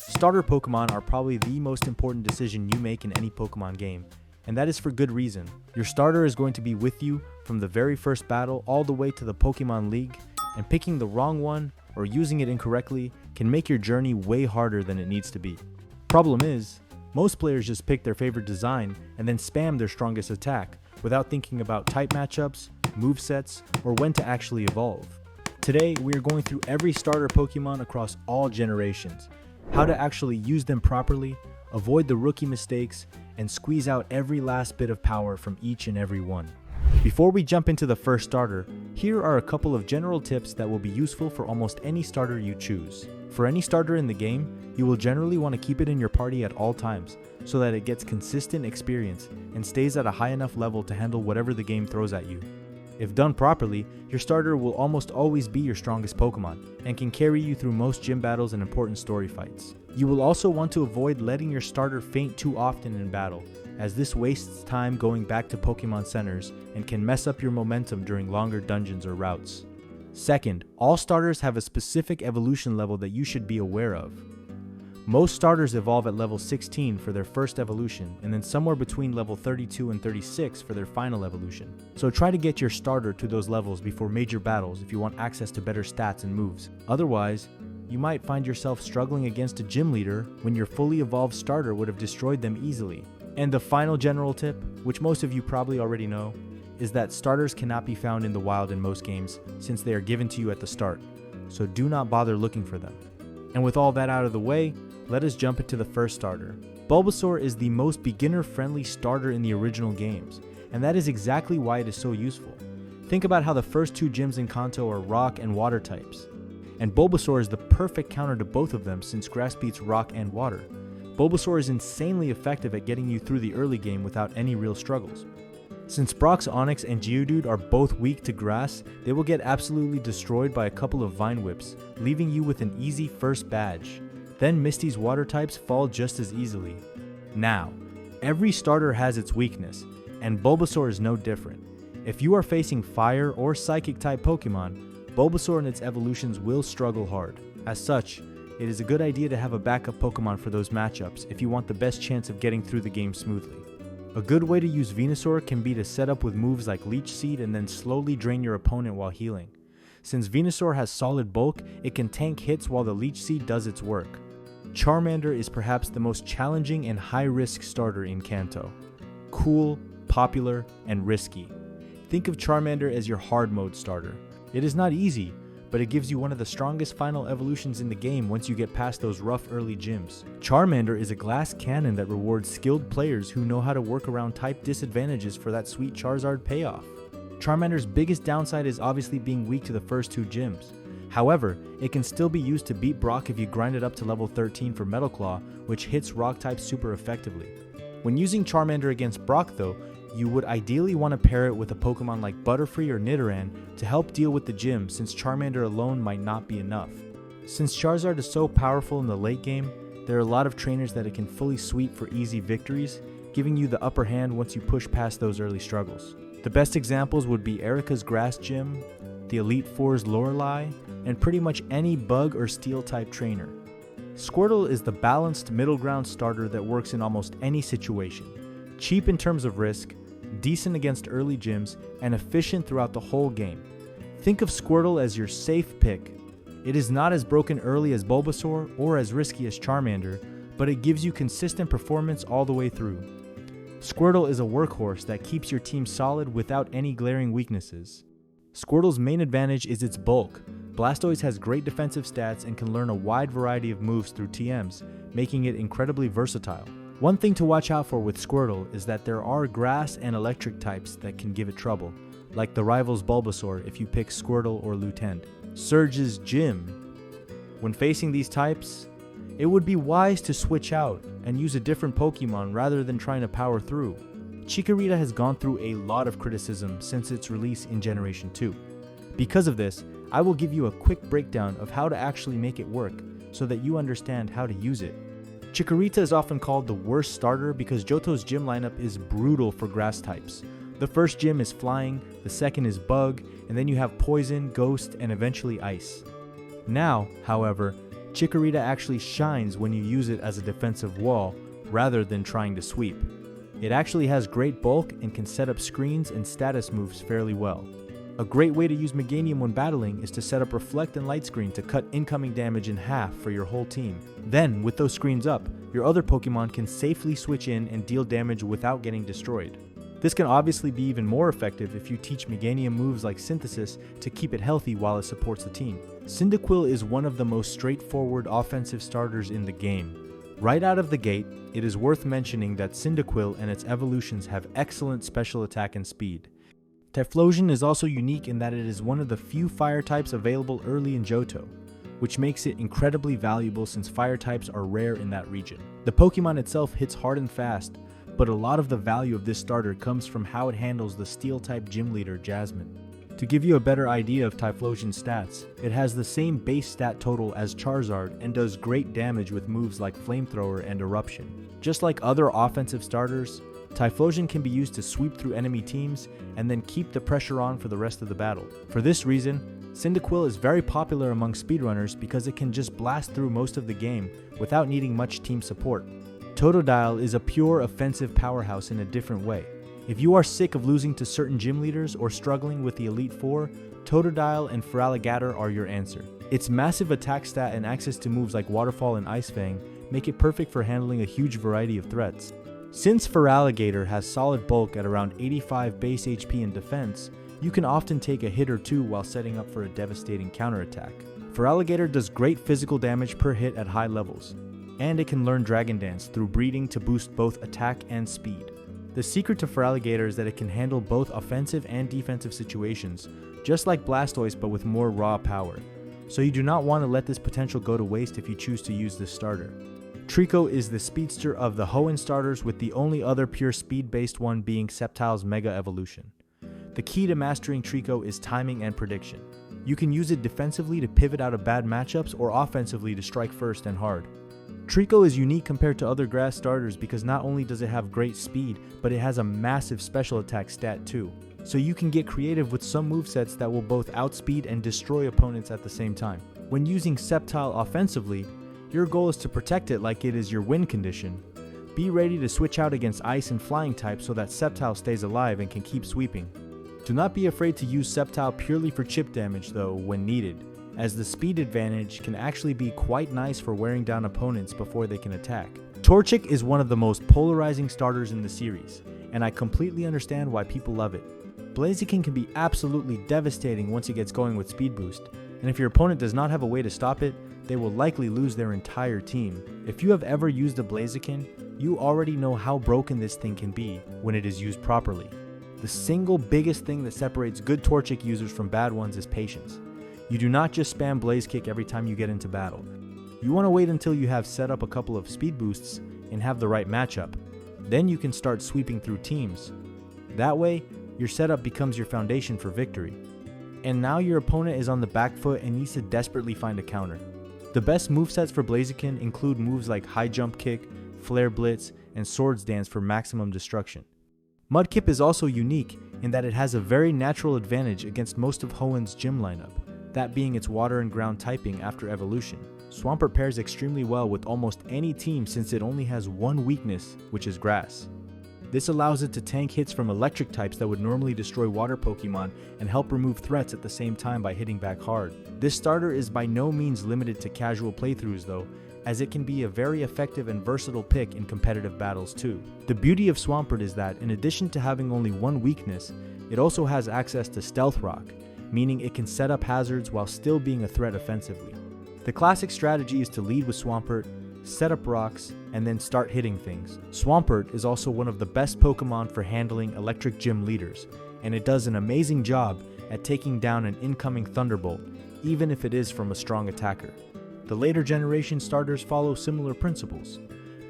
Starter Pokemon are probably the most important decision you make in any Pokemon game, and that is for good reason. Your starter is going to be with you from the very first battle all the way to the Pokemon League, and picking the wrong one or using it incorrectly can make your journey way harder than it needs to be. Problem is, most players just pick their favorite design and then spam their strongest attack without thinking about type matchups, movesets, or when to actually evolve. Today, we are going through every starter Pokemon across all generations, how to actually use them properly, avoid the rookie mistakes, and squeeze out every last bit of power from each and every one. Before we jump into the first starter, here are a couple of general tips that will be useful for almost any starter you choose. For any starter in the game, you will generally want to keep it in your party at all times, so that it gets consistent experience and stays at a high enough level to handle whatever the game throws at you. If done properly, your starter will almost always be your strongest Pokemon, and can carry you through most gym battles and important story fights. You will also want to avoid letting your starter faint too often in battle, as this wastes time going back to Pokemon centers and can mess up your momentum during longer dungeons or routes. Second, all starters have a specific evolution level that you should be aware of. Most starters evolve at level 16 for their first evolution, and then somewhere between level 32 and 36 for their final evolution. So try to get your starter to those levels before major battles if you want access to better stats and moves. Otherwise, you might find yourself struggling against a gym leader when your fully evolved starter would have destroyed them easily. And the final general tip, which most of you probably already know, is that starters cannot be found in the wild in most games since they are given to you at the start, so do not bother looking for them. And with all that out of the way, let us jump into the first starter. Bulbasaur is the most beginner-friendly starter in the original games, and that is exactly why it is so useful. Think about how the first two gyms in Kanto are rock and water types, and Bulbasaur is the perfect counter to both of them since grass beats rock and water. Bulbasaur is insanely effective at getting you through the early game without any real struggles. Since Brock's Onix and Geodude are both weak to grass, they will get absolutely destroyed by a couple of Vine Whips, leaving you with an easy first badge. Then Misty's water types fall just as easily. Now, every starter has its weakness, and Bulbasaur is no different. If you are facing fire or psychic type Pokemon, Bulbasaur and its evolutions will struggle hard. As such, it is a good idea to have a backup Pokemon for those matchups if you want the best chance of getting through the game smoothly. A good way to use Venusaur can be to set up with moves like Leech Seed and then slowly drain your opponent while healing. Since Venusaur has solid bulk, it can tank hits while the Leech Seed does its work. Charmander is perhaps the most challenging and high-risk starter in Kanto. Cool, popular, and risky. Think of Charmander as your hard mode starter. It is not easy, but it gives you one of the strongest final evolutions in the game once you get past those rough early gyms. Charmander is a glass cannon that rewards skilled players who know how to work around type disadvantages for that sweet Charizard payoff. Charmander's biggest downside is obviously being weak to the first two gyms. However, it can still be used to beat Brock if you grind it up to level 13 for Metal Claw, which hits rock types super effectively. When using Charmander against Brock though, you would ideally want to pair it with a Pokemon like Butterfree or Nidoran to help deal with the gym, since Charmander alone might not be enough. Since Charizard is so powerful in the late game, there are a lot of trainers that it can fully sweep for easy victories, giving you the upper hand once you push past those early struggles. The best examples would be Erika's Grass Gym, the Elite Four's Lorelei, and pretty much any bug or steel type trainer. Squirtle is the balanced middle ground starter that works in almost any situation. Cheap in terms of risk, decent against early gyms, and efficient throughout the whole game. Think of Squirtle as your safe pick. It is not as broken early as Bulbasaur or as risky as Charmander, but it gives you consistent performance all the way through. Squirtle is a workhorse that keeps your team solid without any glaring weaknesses. Squirtle's main advantage is its bulk. Blastoise has great defensive stats and can learn a wide variety of moves through TMs, making it incredibly versatile. One thing to watch out for with Squirtle is that there are grass and electric types that can give it trouble, like the rival's Bulbasaur if you pick Squirtle or Lutend. Surge's Gym. When facing these types, it would be wise to switch out and use a different Pokemon rather than trying to power through. Chikorita has gone through a lot of criticism since its release in Generation 2. Because of this, I will give you a quick breakdown of how to actually make it work so that you understand how to use it. Chikorita is often called the worst starter because Johto's gym lineup is brutal for grass types. The first gym is Flying, the second is Bug, and then you have Poison, Ghost, and eventually Ice. Now, however, Chikorita actually shines when you use it as a defensive wall rather than trying to sweep. It actually has great bulk and can set up screens and status moves fairly well. A great way to use Meganium when battling is to set up Reflect and Light Screen to cut incoming damage in half for your whole team. Then, with those screens up, your other Pokemon can safely switch in and deal damage without getting destroyed. This can obviously be even more effective if you teach Meganium moves like Synthesis to keep it healthy while it supports the team. Cyndaquil is one of the most straightforward offensive starters in the game. Right out of the gate, it is worth mentioning that Cyndaquil and its evolutions have excellent special attack and speed. Typhlosion is also unique in that it is one of the few fire types available early in Johto, which makes it incredibly valuable since fire types are rare in that region. The Pokemon itself hits hard and fast, but a lot of the value of this starter comes from how it handles the Steel-type gym leader Jasmine. To give you a better idea of Typhlosion's stats, it has the same base stat total as Charizard and does great damage with moves like Flamethrower and Eruption. Just like other offensive starters, Typhlosion can be used to sweep through enemy teams and then keep the pressure on for the rest of the battle. For this reason, Cyndaquil is very popular among speedrunners because it can just blast through most of the game without needing much team support. Totodile is a pure offensive powerhouse in a different way. If you are sick of losing to certain gym leaders or struggling with the Elite Four, Totodile and Feraligatr are your answer. Its massive attack stat and access to moves like Waterfall and Ice Fang make it perfect for handling a huge variety of threats. Since Feraligatr has solid bulk at around 85 base HP and defense, you can often take a hit or two while setting up for a devastating counterattack. Feraligatr does great physical damage per hit at high levels, and it can learn Dragon Dance through breeding to boost both attack and speed. The secret to Feraligatr is that it can handle both offensive and defensive situations, just like Blastoise but with more raw power, so you do not want to let this potential go to waste if you choose to use this starter. Treecko is the speedster of the Hoenn starters, with the only other pure speed-based one being Sceptile's Mega Evolution. The key to mastering Treecko is timing and prediction. You can use it defensively to pivot out of bad matchups or offensively to strike first and hard. Treecko is unique compared to other grass starters because not only does it have great speed, but it has a massive special attack stat too. So you can get creative with some movesets that will both outspeed and destroy opponents at the same time. When using Sceptile offensively, your goal is to protect it like it is your win condition. Be ready to switch out against ice and flying types so that Sceptile stays alive and can keep sweeping. Do not be afraid to use Sceptile purely for chip damage though when needed, as the speed advantage can actually be quite nice for wearing down opponents before they can attack. Torchic is one of the most polarizing starters in the series, and I completely understand why people love it. Blaziken can be absolutely devastating once it gets going with speed boost, and if your opponent does not have a way to stop it, they will likely lose their entire team. If you have ever used a Blaziken, you already know how broken this thing can be when it is used properly. The single biggest thing that separates good Torchic users from bad ones is patience. You do not just spam Blaze Kick every time you get into battle. You want to wait until you have set up a couple of speed boosts and have the right matchup. Then you can start sweeping through teams. That way, your setup becomes your foundation for victory. And now your opponent is on the back foot and needs to desperately find a counter. The best movesets for Blaziken include moves like High Jump Kick, Flare Blitz, and Swords Dance for maximum destruction. Mudkip is also unique in that it has a very natural advantage against most of Hoenn's gym lineup, that being its water and ground typing after evolution. Swampert pairs extremely well with almost any team since it only has one weakness, which is grass. This allows it to tank hits from electric types that would normally destroy water Pokemon and help remove threats at the same time by hitting back hard. This starter is by no means limited to casual playthroughs though, as it can be a very effective and versatile pick in competitive battles too. The beauty of Swampert is that in addition to having only one weakness, it also has access to Stealth Rock, meaning it can set up hazards while still being a threat offensively. The classic strategy is to lead with Swampert, set up rocks, and then start hitting things. Swampert is also one of the best Pokemon for handling electric gym leaders, and it does an amazing job at taking down an incoming Thunderbolt, even if it is from a strong attacker. The later generation starters follow similar principles.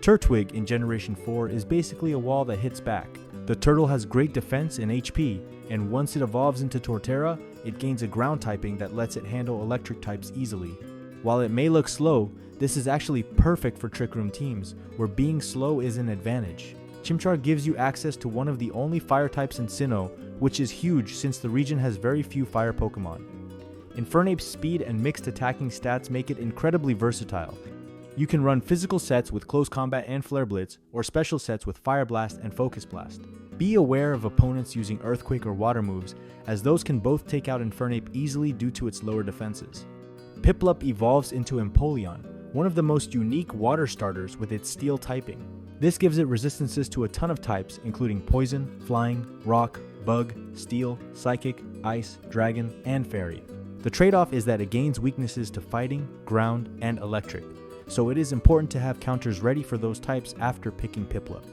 Turtwig in Generation 4 is basically a wall that hits back. The turtle has great defense and HP, and once it evolves into Torterra, it gains a ground typing that lets it handle electric types easily. While it may look slow, this is actually perfect for Trick Room teams, where being slow is an advantage. Chimchar gives you access to one of the only fire types in Sinnoh, which is huge since the region has very few fire Pokemon. Infernape's speed and mixed attacking stats make it incredibly versatile. You can run physical sets with Close Combat and Flare Blitz, or special sets with Fire Blast and Focus Blast. Be aware of opponents using Earthquake or Water moves, as those can both take out Infernape easily due to its lower defenses. Piplup evolves into Empoleon, one of the most unique water starters with its Steel typing. This gives it resistances to a ton of types, including Poison, Flying, Rock, Bug, Steel, Psychic, Ice, Dragon, and Fairy. The trade-off is that it gains weaknesses to Fighting, Ground, and Electric, so it is important to have counters ready for those types after picking Piplup.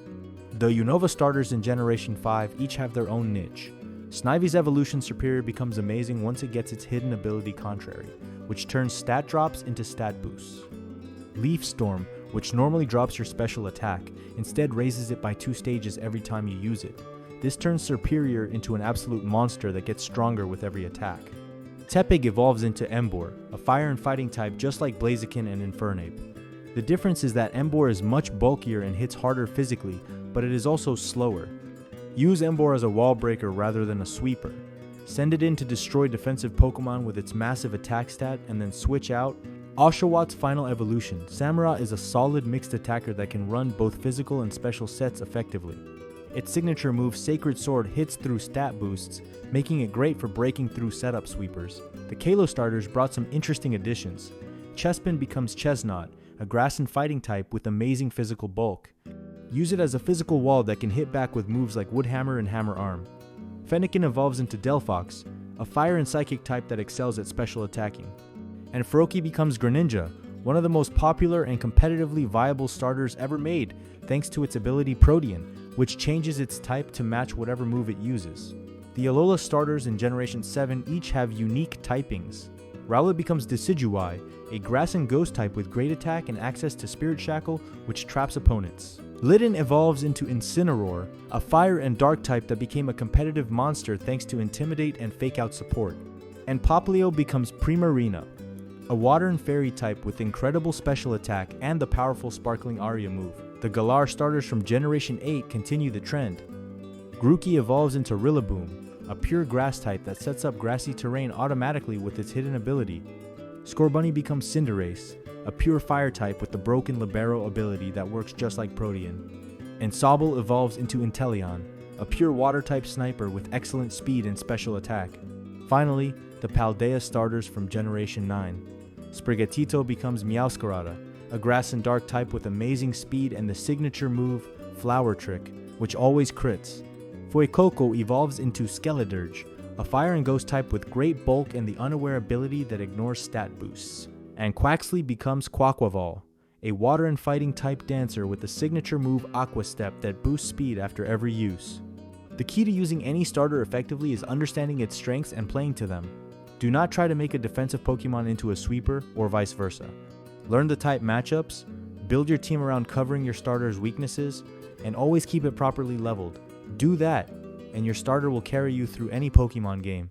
The Unova starters in Generation 5 each have their own niche. Snivy's evolution superior becomes amazing once it gets its hidden ability Contrary, which turns stat drops into stat boosts. Leaf Storm, which normally drops your special attack, instead raises it by 2 stages every time you use it. This turns Superior into an absolute monster that gets stronger with every attack. Tepig evolves into Emboar, a fire and fighting type just like Blaziken and Infernape. The difference is that Emboar is much bulkier and hits harder physically, but it is also slower. Use Emboar as a wall breaker rather than a sweeper. Send it in to destroy defensive Pokemon with its massive attack stat and then switch out. Oshawott final evolution, Samurott is a solid mixed attacker that can run both physical and special sets effectively. Its signature move Sacred Sword hits through stat boosts, making it great for breaking through setup sweepers. The Kalos starters brought some interesting additions. Chespin becomes Chesnaught, a grass and fighting type with amazing physical bulk. Use it as a physical wall that can hit back with moves like Woodhammer and Hammer Arm. Fennekin evolves into Delphox, a fire and psychic type that excels at special attacking. And Froakie becomes Greninja, one of the most popular and competitively viable starters ever made, thanks to its ability Protean, which changes its type to match whatever move it uses. The Alola starters in Generation 7 each have unique typings. Rowlet becomes Decidueye, a grass and ghost type with great attack and access to Spirit Shackle, which traps opponents. Litten evolves into Incineroar, a fire and dark type that became a competitive monster thanks to Intimidate and Fake Out support. And Popplio becomes Primarina, a water and fairy type with incredible special attack and the powerful Sparkling Aria move. The Galar starters from Generation 8 continue the trend. Grookey evolves into Rillaboom, a pure grass type that sets up grassy terrain automatically with its hidden ability. Scorbunny becomes Cinderace, a pure fire type with the broken Libero ability that works just like Protean. And Sobble evolves into Inteleon, a pure water type sniper with excellent speed and special attack. Finally, the Paldea starters from Generation 9. Sprigatito becomes Meowscarada, a grass and dark type with amazing speed and the signature move Flower Trick, which always crits. Fuecoco evolves into Skeledirge, a fire and ghost type with great bulk and the unaware ability that ignores stat boosts. And Quaxley becomes Quaquaval, a water and fighting type dancer with the signature move Aqua Step that boosts speed after every use. The key to using any starter effectively is understanding its strengths and playing to them. Do not try to make a defensive Pokemon into a sweeper or vice versa. Learn the type matchups, build your team around covering your starter's weaknesses, and always keep it properly leveled. Do that, and your starter will carry you through any Pokemon game.